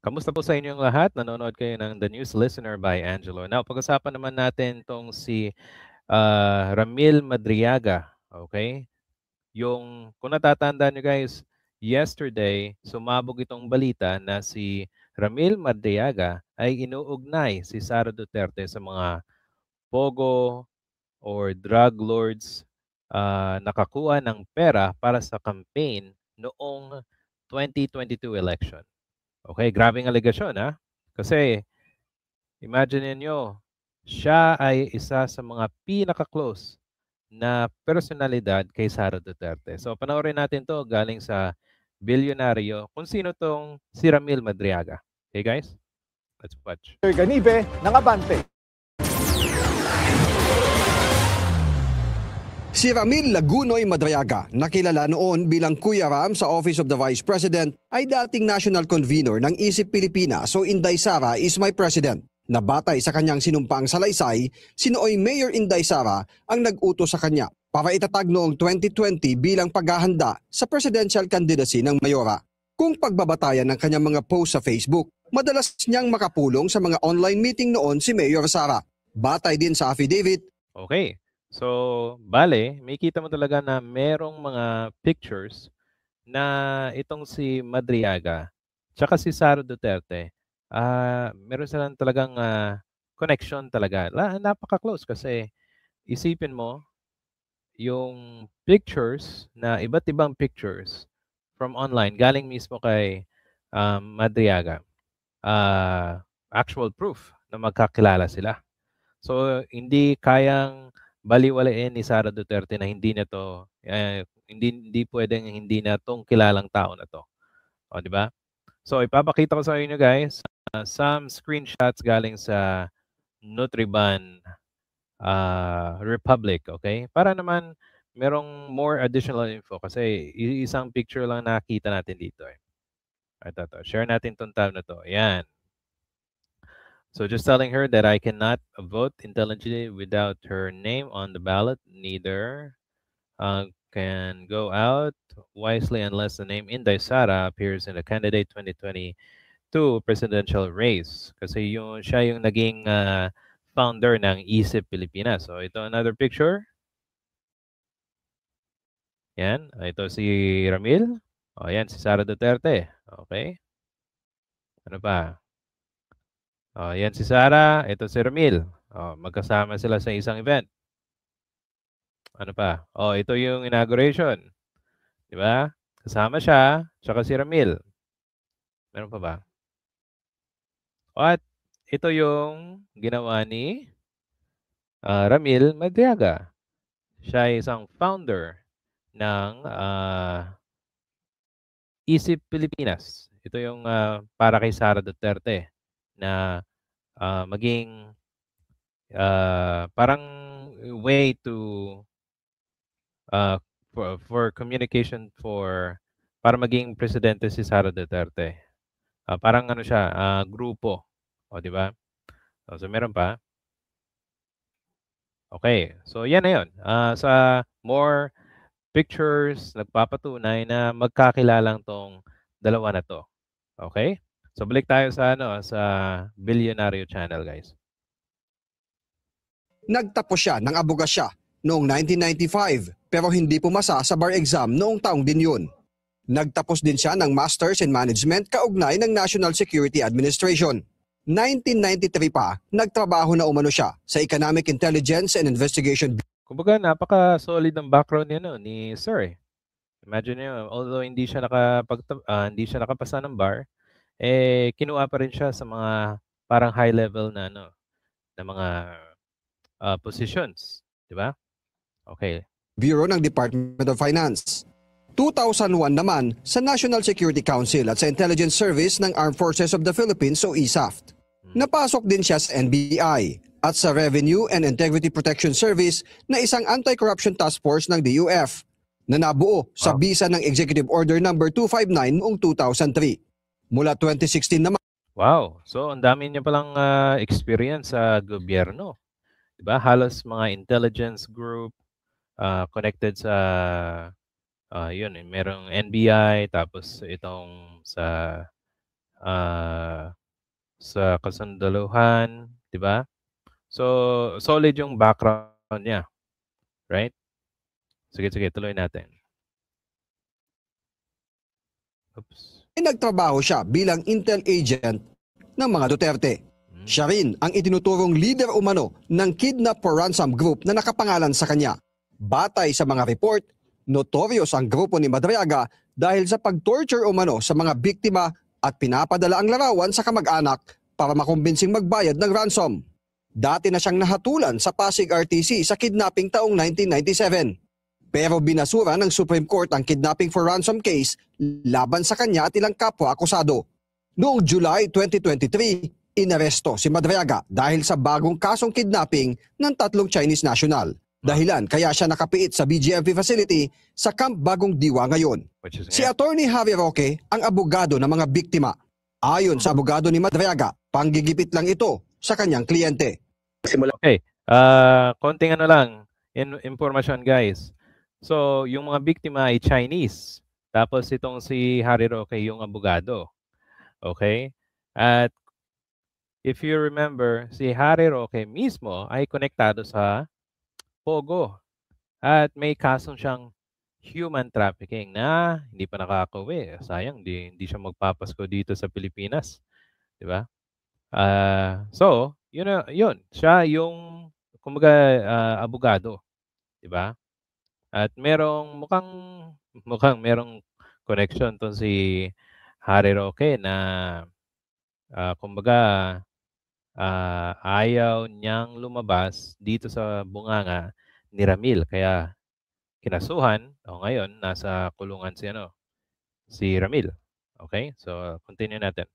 Kamusta po sa inyong lahat? Nanonood kayo ng The News Listener by Angelo. Now, pag-usapan naman natin tong si Ramil Madriaga. Okay? Kung natatandaan nyo guys, yesterday, sumabog itong balita na si Ramil Madriaga ay inuugnay si Sara Duterte sa mga pogo or drug lords nakakuha ng pera para sa campaign noong 2022 election. Okay, grabing aligasyon ha. Kasi imagine niyo, siya ay isa sa mga pinaka-close na personalidad kay Sara Duterte. So panoorin natin 'to galing sa bilyonaryo kung sino 'tong si Ramil Madriaga. Okay guys? Let's watch. Ganibe ng Abante. Si Ramil Lagunoy Madriaga, nakilala noon bilang Kuya Ram sa Office of the Vice President, ay dating national convener ng Isip Pilipinas o Inday Sara is my president. Nabatay sa kanyang sinumpaang salaysay, si nooy Mayor Inday Sara ang nag-utos sa kanya para itatag noong 2020 bilang paghahanda sa presidential candidacy ng Mayora. Kung pagbabatayan ng kanyang mga post sa Facebook, madalas niyang makapulong sa mga online meeting noon si Mayor Sara. Batay din sa affidavit, Okay. So, bale, may kita mo talaga na merong mga pictures na itong si Madriaga tsaka si Sara Duterte, meron silang talagang connection talaga. Napaka-close kasi isipin mo yung pictures na iba't ibang pictures from online galing mismo kay Madriaga. Actual proof na magkakilala sila. So, hindi kayang baliwalain ni Sara Duterte na hindi na to, hindi pwedeng hindi na tong kilalang tao na to. O, di ba? So, ipapakita ko sa inyo guys, some screenshots galing sa Nutriban Republic, okay? Para naman merong more additional info kasi isang picture lang nakita natin dito eh. Ito. Share natin tong tab na to. Ayan. So just telling her that I cannot vote intelligently without her name on the ballot. Neither can go out wisely unless the name Inday Sara appears in the candidate 2022 presidential race. Kasi siya yung naging founder ng Isip Pilipinas. So ito another picture. Yan. Ito si Ramil. O yan, si Sara Duterte. Okay. Ano pa? O yan si Sara. Ito si Ramil. O, magkasama sila sa isang event. Ano pa? O ito yung inauguration. Di ba? Kasama siya, tsaka si Ramil. Meron pa ba? At ito yung ginawa ni Ramil Madriaga. Siya ay isang founder ng Isip Pilipinas. Ito yung para kay Sara Duterte na maging parang way to for communication para maging presidente si Sara Duterte. Parang ano siya, grupo. O, di ba? So, meron pa. Okay. So, yan na yun. Sa more pictures, nagpapatunay na magkakilalang tong dalawa na to. Okay? So, balik tayo sa Billionario Channel, guys. nagtapos siya ng abogasya noong 1995 pero hindi pumasa sa bar exam noong taong din yun. Nagtapos din siya ng Masters in Management kaugnay ng National Security Administration. 1993 pa, nagtrabaho na umano siya sa Economic Intelligence and Investigation. Kumbaga, napaka-solid ng background niya no, ni Sir eh. Imagine niyo, although hindi siya nakapasa ng bar, kinuha pa rin siya sa mga parang high level na na mga positions, di ba? Okay. Bureau ng Department of Finance. 2001 naman sa National Security Council at sa Intelligence Service ng Armed Forces of the Philippines o ISAF. Napasok din siya sa NBI at sa Revenue and Integrity Protection Service na isang anti-corruption task force ng DUF na nabuo sa bisa ng Executive Order No. 259 noong 2003. Mula 2016 naman. Wow. So, ang dami niya palang experience sa gobyerno. Diba? Halos mga intelligence group connected sa merong NBI tapos itong sa sa kasundaluhan, di ba? So, solid yung background niya, right? Sige, tuloy natin. Oops. Nagtrabaho siya bilang intel agent ng mga Duterte. Siya rin ang itinuturong leader umano ng kidnap for ransom group na nakapangalan sa kanya. Batay sa mga report, notorious ang grupo ni Madriaga dahil sa pag-torture umano sa mga biktima at pinapadala ang larawan sa kamag-anak para makumbinsing magbayad ng ransom. Dati na siyang nahatulan sa Pasig RTC sa kidnapping taong 1997. Pero binasura ng Supreme Court ang kidnapping for ransom case laban sa kanya at ilang kapwa-akusado. Noong July 2023, inaresto si Madriaga dahil sa bagong kasong kidnapping ng 3 Chinese national. Dahilan kaya siya nakapiit sa BGMP facility sa Camp Bagong Diwa ngayon. Si Attorney Harry Roque ang abogado ng mga biktima. Ayon sa abogado ni Madriaga, panggigipit lang ito sa kanyang kliyente. Okay, konting ano lang, information guys. So, yung mga biktima ay Chinese. Tapos itong si Harry Roque yung abogado. Okay? At if you remember, si Harry Roque mismo ay konektado sa Pogo. At may kasong siyang human trafficking na hindi pa nakakauwi. Sayang, hindi siya magpapasko dito sa Pilipinas. Di ba? So, yun. Siya yung, kumbaga, abogado. Di ba? At mukhang merong connection to si Harry Roque na kumbaga ayaw niyang lumabas dito sa bunganga ni Ramil. Kaya kinasuhan, ngayon nasa kulungan si Ramil. Okay? So, continue natin.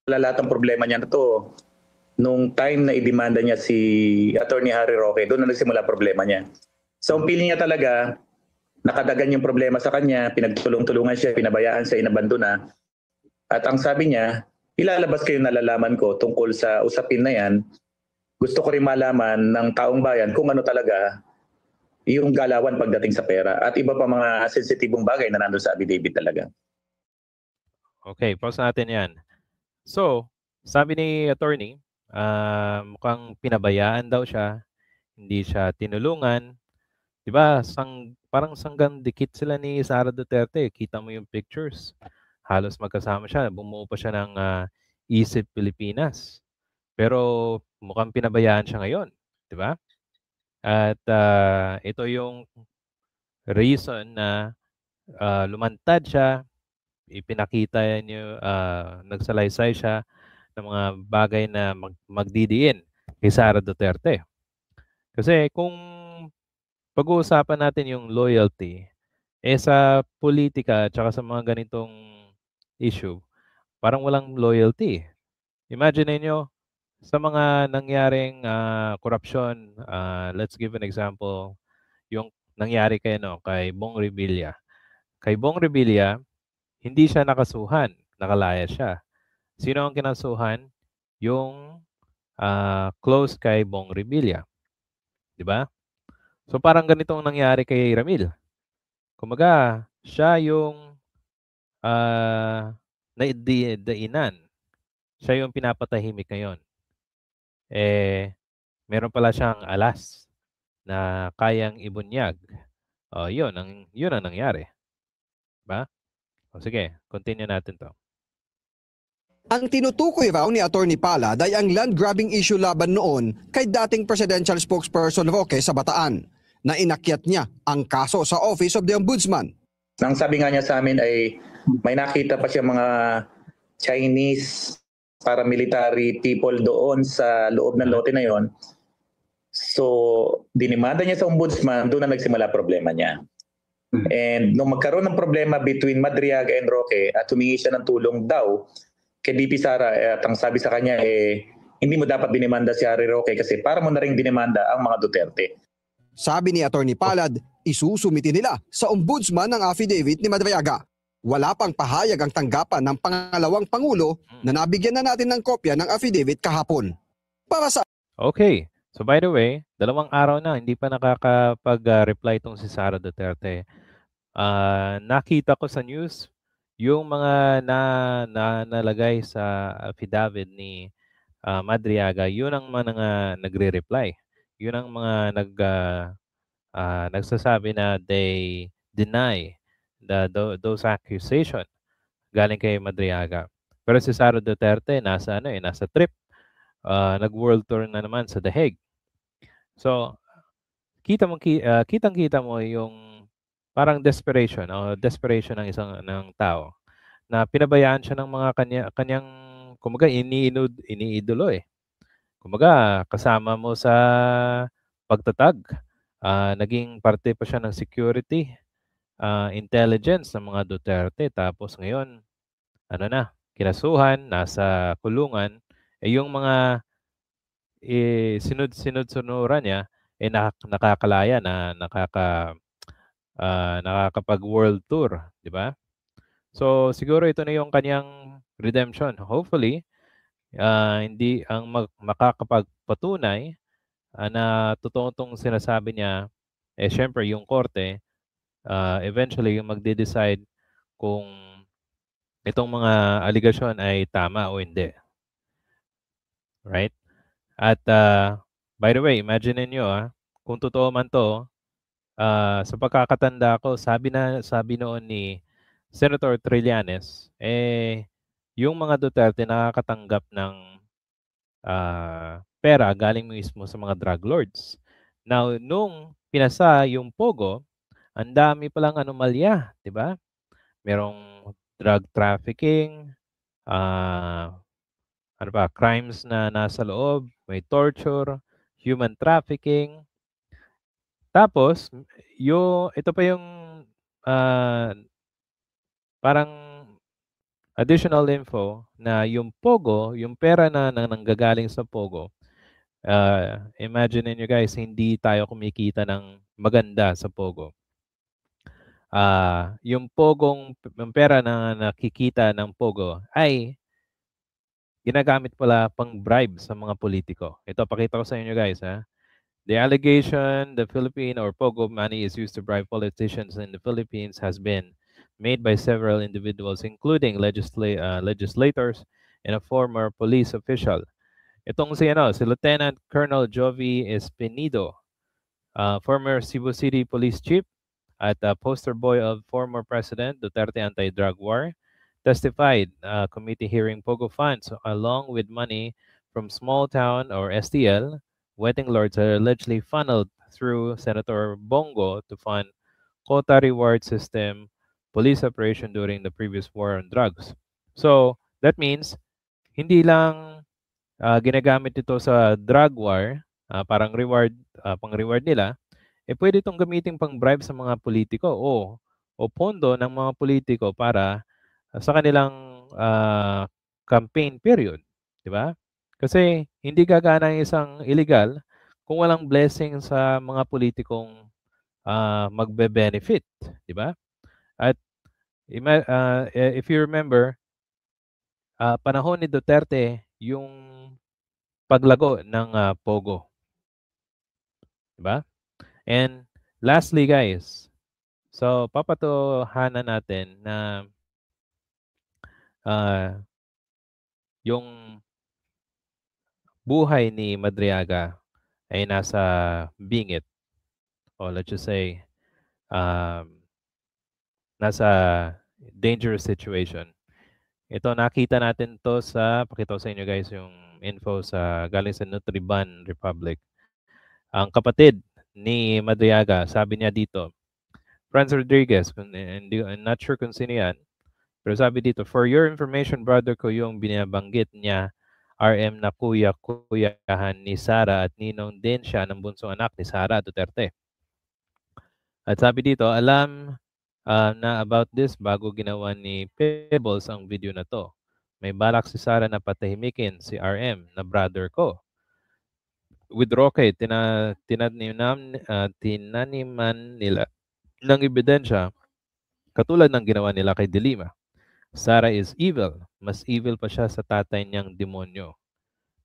Lahat ng problema niya na to, nung time na idemanda niya si Attorney Harry Roque, doon na nagsimula problema niya. So, ang feeling niya talaga, nakadagan yung problema sa kanya, pinagtulong-tulungan siya, pinabayaan siya, inabandona. At ang sabi niya, ilalabas kayo nalalaman ko tungkol sa usapin na yan. Gusto ko rin malaman ng taong bayan kung ano talaga yung galawan pagdating sa pera at iba pa mga sensitibong bagay na nandun sa affidavit talaga. Okay, pause natin yan. So, sabi ni attorney, mukhang pinabayaan daw siya, hindi siya tinulungan. Diba, parang sanggang dikit sila ni Sara Duterte. Kita mo yung pictures. Halos magkasama siya. Bumuo pa siya ng Isip Pilipinas. Pero mukhang pinabayaan siya ngayon. Diba? At ito yung reason na lumantad siya. Ipinakita niyo, nagsalaysay siya ng mga bagay na magdidiin kay Sara Duterte. Kasi kung pag-uusapan natin yung loyalty, sa politika at sa mga ganitong issue, parang walang loyalty. Imagine niyo sa mga nangyaring korupsyon, let's give an example, yung nangyari kay Bong Revilla. Kay Bong Revilla, hindi siya nakasuhan, nakalaya siya. Sino ang kinasuhan? Yung close kay Bong Revilla. Di ba? So parang ganito ang nangyari kay Ramil. Kumaga, siya yung dainan. Siya yung pinapatahimik ngayon. Meron pala siyang alas na kayang ibunyag. Yun ang nangyari. Diba? Sige, continue natin to. Ang tinutukoy raw ni Attorney Palad ay ang land grabbing issue laban noon kay dating presidential spokesperson Roque sa Bataan na inakyat niya ang kaso sa Office of the Ombudsman. Ang sabi nga niya sa amin ay may nakita pa siya mga Chinese paramilitary people doon sa loob ng lote na yon. So, dinimanda niya sa ombudsman, doon na nagsimula problema niya. And nung magkaroon ng problema between Madriaga and Roque at humingi siya ng tulong daw kay BP Sara, at ang sabi sa kanya hindi mo dapat dinimanda si Harry Roque kasi para mo na rin dinimanda ang mga Duterte. Sabi ni Attorney Palad, isusumiti nila sa ombudsman ng affidavit ni Madriaga. Wala pang pahayag ang tanggapan ng pangalawang Pangulo na nabigyan na natin ng kopya ng affidavit kahapon. Para sa... Okay. So by the way, 2 araw na hindi pa nakakapag-reply itong si Sara Duterte. Nakita ko sa news yung mga nalagay sa affidavit ni Madriaga, yun ang mga nagre-reply. Yun ang mga nagsasabi na they deny those accusation galing kay Madriaga. Pero si Sara Duterte nasa trip. Nag-world tour na naman sa The Hague. So, kitang-kita mo yung parang desperation ng ng tao na pinabayaan siya ng mga kanyang kumbaga iniidolo eh. Kumbaga kasama mo sa pagtatag, naging parte pa siya ng security, intelligence ng mga Duterte tapos ngayon kinasuhan, nasa kulungan, yung mga sunod-sunuran niya nakakalaya na nakakapag-world tour, 'di ba? So siguro ito na yung kanyang redemption. Hopefully, hindi ang makakapagpatunay na totoo 'tong sinasabi niya, siyempre yung korte, eventually yung magde-decide kung itong mga aligasyon ay tama o hindi. Right? At by the way, imagine niyo kung totoo man 'to, sa pagkakatanda ko, sabi noon ni Senator Trillanes, yung mga Duterte nakakatanggap ng pera galing mismo sa mga drug lords. Now, nung pinasa yung Pogo, ang dami palang anomalya, 'di ba? Merong drug trafficking, ah, crimes na nasa loob, may torture, human trafficking. Tapos, ito pa yung ah, parang additional info na yung Pogo, yung pera na nanggagaling sa Pogo, imagine niyo guys, hindi tayo kumikita ng maganda sa Pogo. Yung pera na nakikita ng Pogo ay ginagamit pala pang bribe sa mga politiko. Ito, pakita ko sa inyo guys The allegation the Philippine or Pogo money is used to bribe politicians in the Philippines has been made by several individuals, including legislators and a former police official. Itong si Lieutenant Colonel Jovi Espinido, former Cebu City Police Chief at poster boy of former President Duterte anti-drug war, testified committee hearing Pogo funds along with money from small town or STL wedding lords are allegedly funneled through Senator Bongo to fund quota reward system police operation during the previous war on drugs. So, that means hindi lang ginagamit ito sa drug war, parang pang-reward nila, pwede itong gamitin pang-bribe sa mga politiko o pondo ng mga politiko para sa kanilang campaign period, 'di ba? Kasi hindi gagana ang isang illegal kung walang blessing sa mga politikong magbe-benefit, 'di ba? At if you remember, panahon ni Duterte yung paglago ng Pogo, 'di ba? And lastly guys, so papatohanan natin na yung buhay ni Madriaga ay nasa bingit o let's just say nasa dangerous situation. Ito nakita natin to pakita ko sa inyo guys yung info galing sa Nutriban Republic. Ang kapatid ni Madriaga, sabi niya dito, Franz Rodriguez, I'm not sure kung sino yan, pero sabi dito, for your information, brother ko yung binabanggit niya, RM na kuyahan ni Sara at ninong din siya ng bunsong anak ni Sara Duterte. At sabi dito, alam na about this bago ginawa ni Pebbles ang video na to. May balak si Sara na patahimikin si RM na brother ko. With Roque, tinaniman nila ng ebidensya katulad ng ginawa nila kay Dilima. Sara is evil. Mas evil pa siya sa tatay niyang demonyo.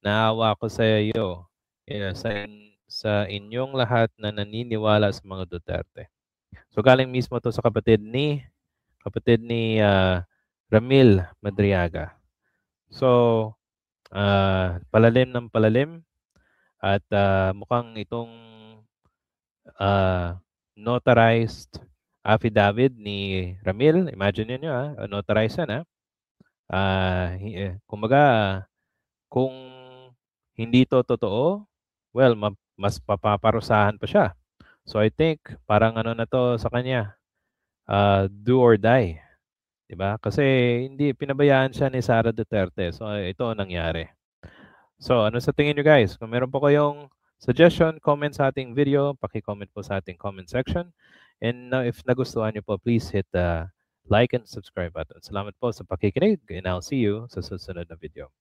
Naawa ko sa iyo, sa inyong lahat na naniniwala sa mga Duterte. So galing mismo to sa kapatid ni Ramil Madriaga. So, palalim ng palalim at mukhang itong notarized affidavit ni Ramil, imagine niyo notarized yan kumbaga kung hindi to totoo, well, mas papaparusahan pa siya. So I think parang ano na to sa kanya, do or die. 'Di ba? Kasi hindi pinabayaan siya ni Sara Duterte. So ito ang nangyari. So ano sa tingin niyo guys? Kung meron po kayong suggestion, comment sa ating video, paki-comment po sa ating comment section. And if nagustuhan niyo po, please hit the like and subscribe button. Salamat po sa pakikinig and I'll see you sa susunod na video.